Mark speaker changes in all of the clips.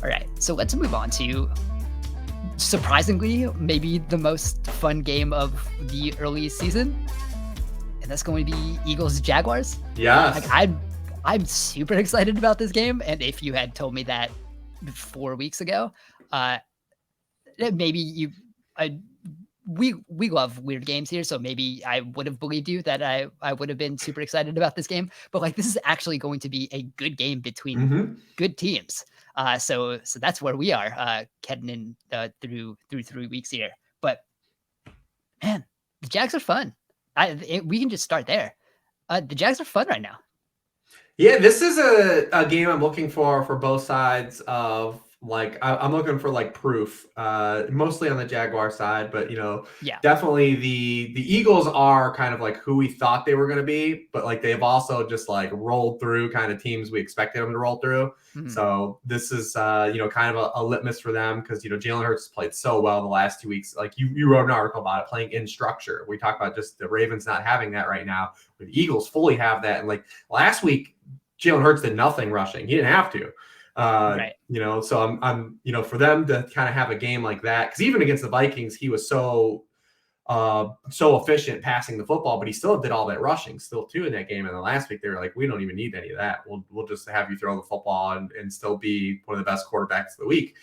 Speaker 1: All right, so let's move on to surprisingly maybe the most fun game of the early season, and that's going to be Eagles Jaguars. Like
Speaker 2: Yes.
Speaker 1: I'm super excited about this game, and if you had told me that 4 weeks ago, uh, maybe I we love weird games here, so maybe I would have believed you that I would have been super excited about this game. But like this is actually going to be a good game between
Speaker 2: Hmm.
Speaker 1: good teams. So that's where we are heading in through 3 weeks here. But man, the Jags are fun. We can just start there. The Jags are fun right now.
Speaker 2: Yeah, this is a game I'm looking for both sides of like I'm looking for like proof, mostly on the Jaguar side, but
Speaker 1: Yeah.
Speaker 2: definitely the Eagles are kind of like who we thought they were going to be, but like they've also just like rolled through kind of teams we expected them to roll through.
Speaker 1: Mhm.
Speaker 2: So this is kind of a litmus for them because Jalen Hurts played so well the last 2 weeks. Like you wrote an article about it, playing in structure. We talk about just the Ravens not having that right now, but the Eagles fully have that. And like last week, Jalen Hurts did nothing rushing. He didn't have to.
Speaker 1: Right.
Speaker 2: So I'm for them to kind of have a game like that, because even against the Vikings, he was so efficient passing the football, but he still did all that rushing still too in that game. And then last week they were like, we don't even need any of that. We'll just have you throw the football and still be one of the best quarterbacks of the week.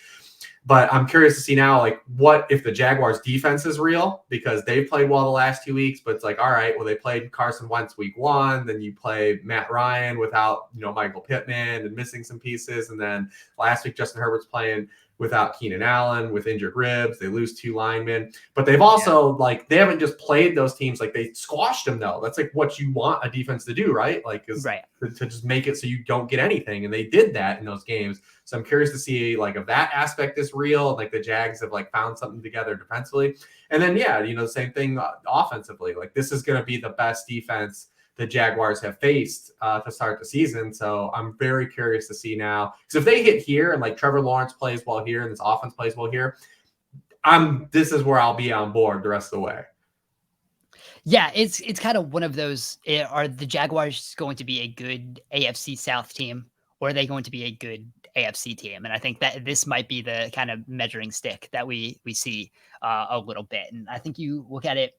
Speaker 2: But I'm curious to see now, like, what if the Jaguars defense is real, because they've played well the last 2 weeks, but it's like, all right, well, they played Carson Wentz week 1, then you play Matt Ryan without, Michael Pittman and missing some pieces. And then last week, Justin Herbert's playing without Keenan Allen with injured ribs. They lose 2 linemen, but they've also they haven't just played those teams. Like they squashed them though. That's like what you want a defense to do, right? Like is
Speaker 1: Right.
Speaker 2: to just make it so you don't get anything. And they did that in those games. So I'm curious to see like if that aspect is real, like the Jags have like found something together defensively. And then, the same thing offensively. Like this is going to be the best defense the Jaguars have faced to start the season. So I'm very curious to see now, because if they hit here and like Trevor Lawrence plays well here and this offense plays well here, this is where I'll be on board the rest of the way.
Speaker 1: Yeah, it's kind of one of those. Are the Jaguars going to be a good AFC South team, or are they going to be a good AFC team? And I think that this might be the kind of measuring stick that we see a little bit. And I think you look at it.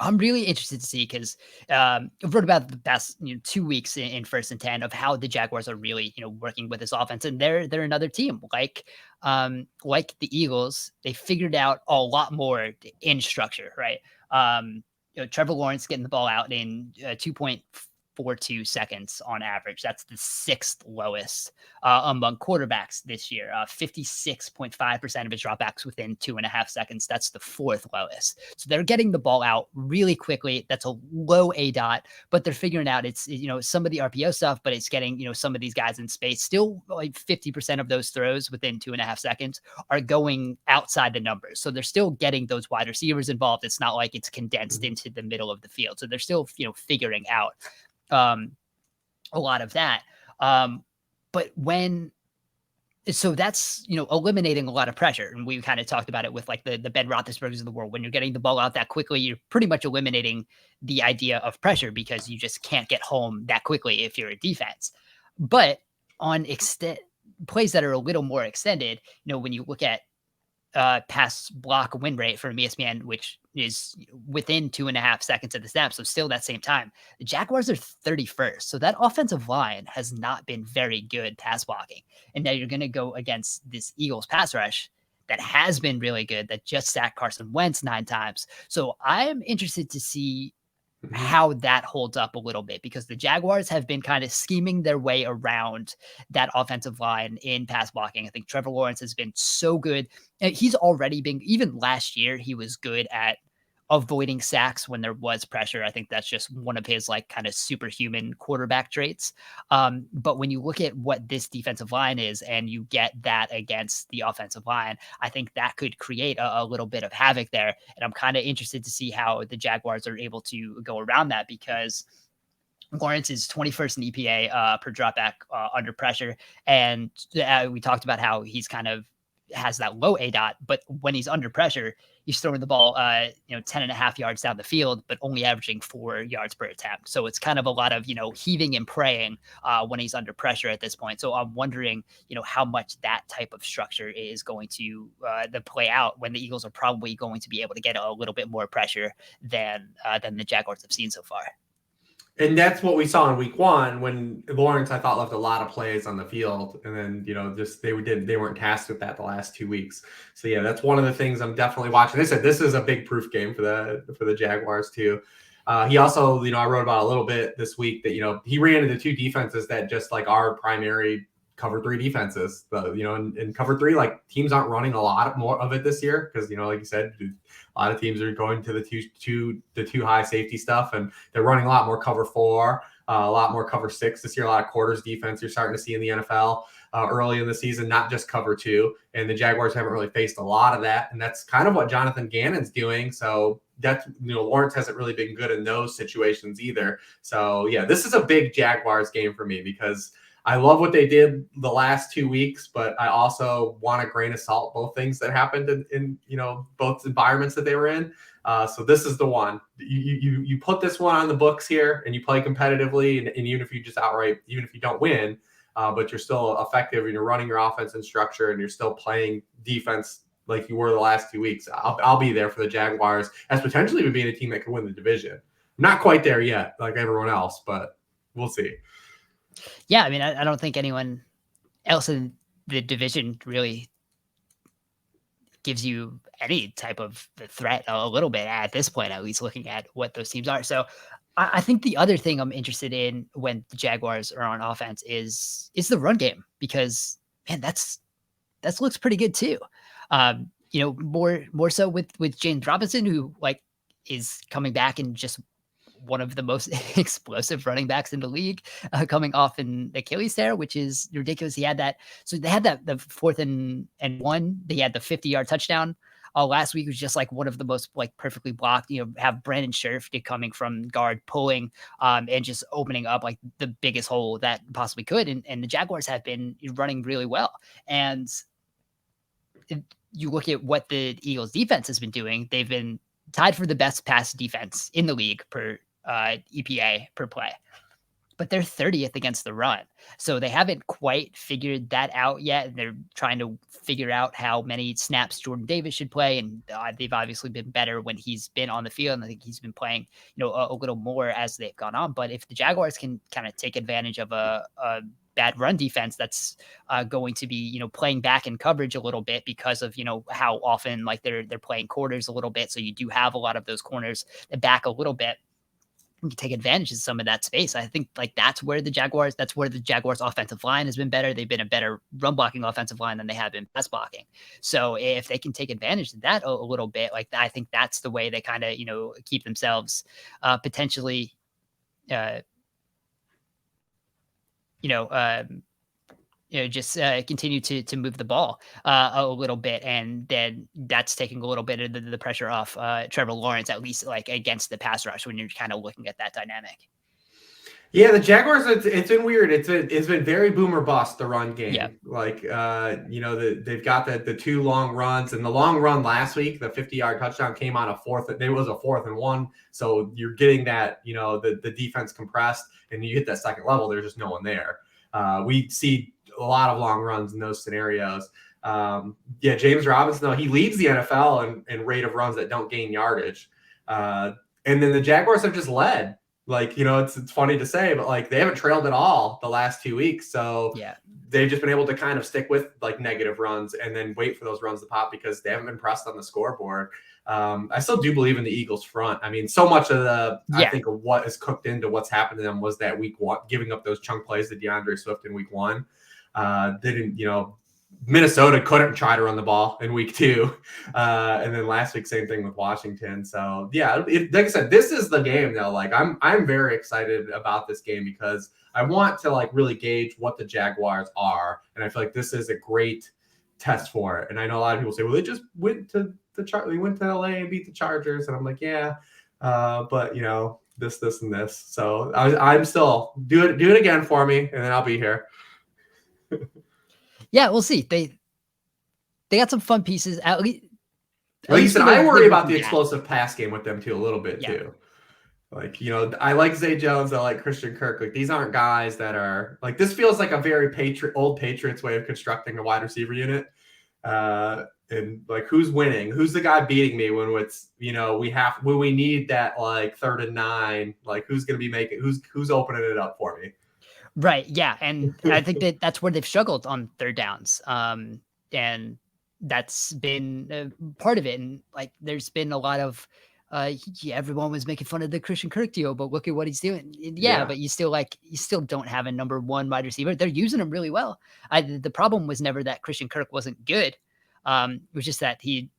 Speaker 1: I'm really interested to see because I've read about the past 2 weeks in First and 10 of how the Jaguars are really working with this offense, and they're another team like the Eagles. They figured out a lot more in structure, right? Trevor Lawrence getting the ball out in 2.42 seconds on average. That's the 6th lowest among quarterbacks this year. 56.5% of his dropbacks within 2.5 seconds. That's the 4th lowest. So they're getting the ball out really quickly. That's a low A dot, but they're figuring out it's some of the RPO stuff, but it's getting some of these guys in space. Still, like 50% of those throws within 2.5 seconds are going outside the numbers. So they're still getting those wide receivers involved. It's not like it's condensed into the middle of the field. So they're still figuring out a lot of that. But so that's eliminating a lot of pressure, and we kind of talked about it with like the Ben Roethlisbergers of the world. When you're getting the ball out that quickly, you're pretty much eliminating the idea of pressure because you just can't get home that quickly if you're a defense. But on plays that are a little more extended, when you look at pass block win rate from ESPN, which is within 2.5 seconds of the snap. So still that same time, the Jaguars are 31st. So that offensive line has not been very good pass blocking. And now you're going to go against this Eagles pass rush that has been really good, that just sacked Carson Wentz 9 times. So I'm interested to see how that holds up a little bit, because the Jaguars have been kind of scheming their way around that offensive line in pass blocking. I think Trevor Lawrence has been so good. He's already been, even last year, he was good at avoiding sacks when there was pressure. I think that's just one of his like kind of superhuman quarterback traits. But when you look at what this defensive line is and you get that against the offensive line, I think that could create a little bit of havoc there. And I'm kind of interested to see how the Jaguars are able to go around that, because Lawrence is 21st in EPA per dropback under pressure. And we talked about how he's kind of has that low ADOT, but when he's under pressure, he's throwing the ball, 10.5 yards down the field, but only averaging 4 yards per attempt. So it's kind of a lot of, heaving and praying when he's under pressure at this point. So I'm wondering, how much that type of structure is going to play out when the Eagles are probably going to be able to get a little bit more pressure than the Jaguars have seen so far.
Speaker 2: And that's what we saw in week 1 when Lawrence, I thought, left a lot of plays on the field. And then, just they weren't tasked with that the last 2 weeks. So, yeah, that's one of the things I'm definitely watching. They said this is a big proof game for the Jaguars, too. He also, I wrote about a little bit this week that, he ran into 2 defenses that just like our primary cover 3 defenses. In cover 3, like teams aren't running a lot more of it this year because, like you said, a lot of teams are going to the two high safety stuff, and they're running a lot more cover 4, a lot more cover 6 this year. A lot of quarters defense you're starting to see in the NFL early in the season, not just cover 2. And the Jaguars haven't really faced a lot of that, and that's kind of what Jonathan Gannon's doing. So that's Lawrence hasn't really been good in those situations either. So yeah, this is a big Jaguars game for me because I love what they did the last 2 weeks, but I also want a grain of salt both things that happened in both environments that they were in. So this is the one. You put this one on the books here, and you play competitively, and even if you don't win, but you're still effective and you're running your offense and structure, and you're still playing defense like you were the last 2 weeks, I'll be there for the Jaguars as potentially being a team that could win the division. I'm not quite there yet, like everyone else, but we'll see.
Speaker 1: Yeah, I mean, I don't think anyone else in the division really gives you any type of threat a little bit at this point, at least looking at what those teams are. So I think the other thing I'm interested in when the Jaguars are on offense is the run game, because man, that looks pretty good too. More so with James Robinson, who like is coming back and just one of the most explosive running backs in the league, coming off an Achilles tear, which is ridiculous. He had that. So they had that the 4th and 1. They had the 50-yard touchdown. Last week was just like one of the most like perfectly blocked. Have Brandon Scherf coming from guard, pulling and just opening up like the biggest hole that possibly could. And the Jaguars have been running really well. And you look at what the Eagles defense has been doing. They've been tied for the best pass defense in the league per EPA per play, but they're 30th against the run. So they haven't quite figured that out yet. They're trying to figure out how many snaps Jordan Davis should play. And they've obviously been better when he's been on the field. And I think he's been playing, a little more as they've gone on. But if the Jaguars can kind of take advantage of a bad run defense that's going to be, playing back in coverage a little bit because of, how often like they're playing quarters a little bit. So you do have a lot of those corners that back a little bit. You can take advantage of some of that space. I think like that's where the Jaguars offensive line has been better. They've been a better run blocking offensive line than they have been pass blocking. So if they can take advantage of that a little bit, like I think that's the way they kind of, keep themselves potentially, just continue to move the ball a little bit, and then that's taking a little bit of the pressure off Trevor Lawrence, at least like against the pass rush when you're kind of looking at that dynamic.
Speaker 2: Yeah, the Jaguars, it's been weird. It's been very boom or bust, the run game.
Speaker 1: Yep.
Speaker 2: Like, they've got the 2 long runs, and the long run last week, the 50-yard touchdown came on a 4th. It was a 4th and 1. So you're getting that, the defense compressed, and you hit that second level, there's just no one there. We see a lot of long runs in those scenarios. James Robinson, though, he leads the NFL in rate of runs that don't gain yardage. And then the Jaguars have just led. Like, it's funny to say, but like they haven't trailed at all the last 2 weeks. So
Speaker 1: yeah,
Speaker 2: they've just been able to kind of stick with like negative runs and then wait for those runs to pop because they haven't been pressed on the scoreboard. I still do believe in the Eagles front. I mean, so much of I think of what is cooked into what's happened to them was that week 1, giving up those chunk plays to DeAndre Swift in week 1. They didn't, Minnesota couldn't try to run the ball in week 2. And then last week, same thing with Washington. So yeah, like I said, this is the game though. Like I'm very excited about this game because I want to like really gauge what the Jaguars are. And I feel like this is a great test for it. And I know a lot of people say, well, they just went to they went to LA and beat the Chargers. And I'm like, yeah, but this and this. So I'm still do it again for me, and then I'll be here.
Speaker 1: Yeah, we'll see. they got some fun pieces. At least,
Speaker 2: Like you said, I worry about the
Speaker 1: that.
Speaker 2: explosive pass game with them too, a little bit
Speaker 1: Yeah.
Speaker 2: too. Like, I like Zay Jones. I like Christian Kirk. Like, these aren't guys that are like, this feels like a very old Patriots way of constructing a wide receiver unit. And like, who's winning? Who's the guy beating me when it's, when we need that like 3rd and 9, like who's going to be making, who's opening it up for me?
Speaker 1: Right. Yeah. And I think that's where they've struggled on 3rd downs. And that's been part of it. And like, there's been a lot of, everyone was making fun of the Christian Kirk deal, but look at what he's doing. Yeah. But you still don't have a number 1 wide receiver. They're using him really well. The problem was never that Christian Kirk wasn't good. It was just that he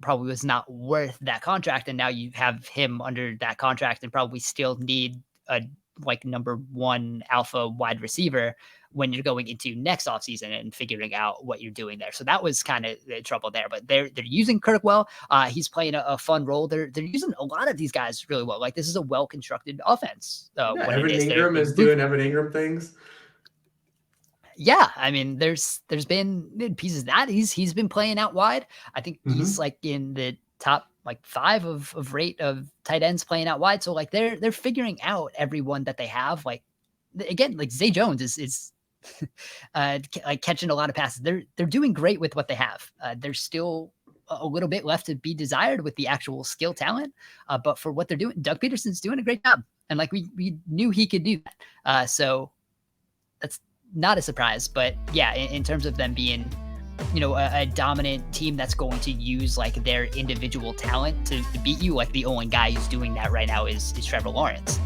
Speaker 1: probably was not worth that contract. And now you have him under that contract and probably still need a like number 1 alpha wide receiver when you're going into next offseason and figuring out what you're doing there. So that was kind of the trouble there, but they're using Kirk well. He's playing a fun role. They're using a lot of these guys really well. Like, this is a well-constructed offense.
Speaker 2: Evan Ingram is doing Evan Ingram things.
Speaker 1: Yeah, I mean, there's been pieces that he's been playing out wide. I think he's like in the top like 5 of rate of tight ends playing out wide. So like they're figuring out everyone that they have. Like, again, like Zay Jones is like catching a lot of passes. They're doing great with what they have. There's still a little bit left to be desired with the actual skill talent. But for what they're doing, Doug Peterson's doing a great job. And like we knew he could do that. So that's not a surprise. But yeah, in terms of them being, a dominant team that's going to use like their individual talent to beat you, like the only guy who's doing that right now is Trevor Lawrence.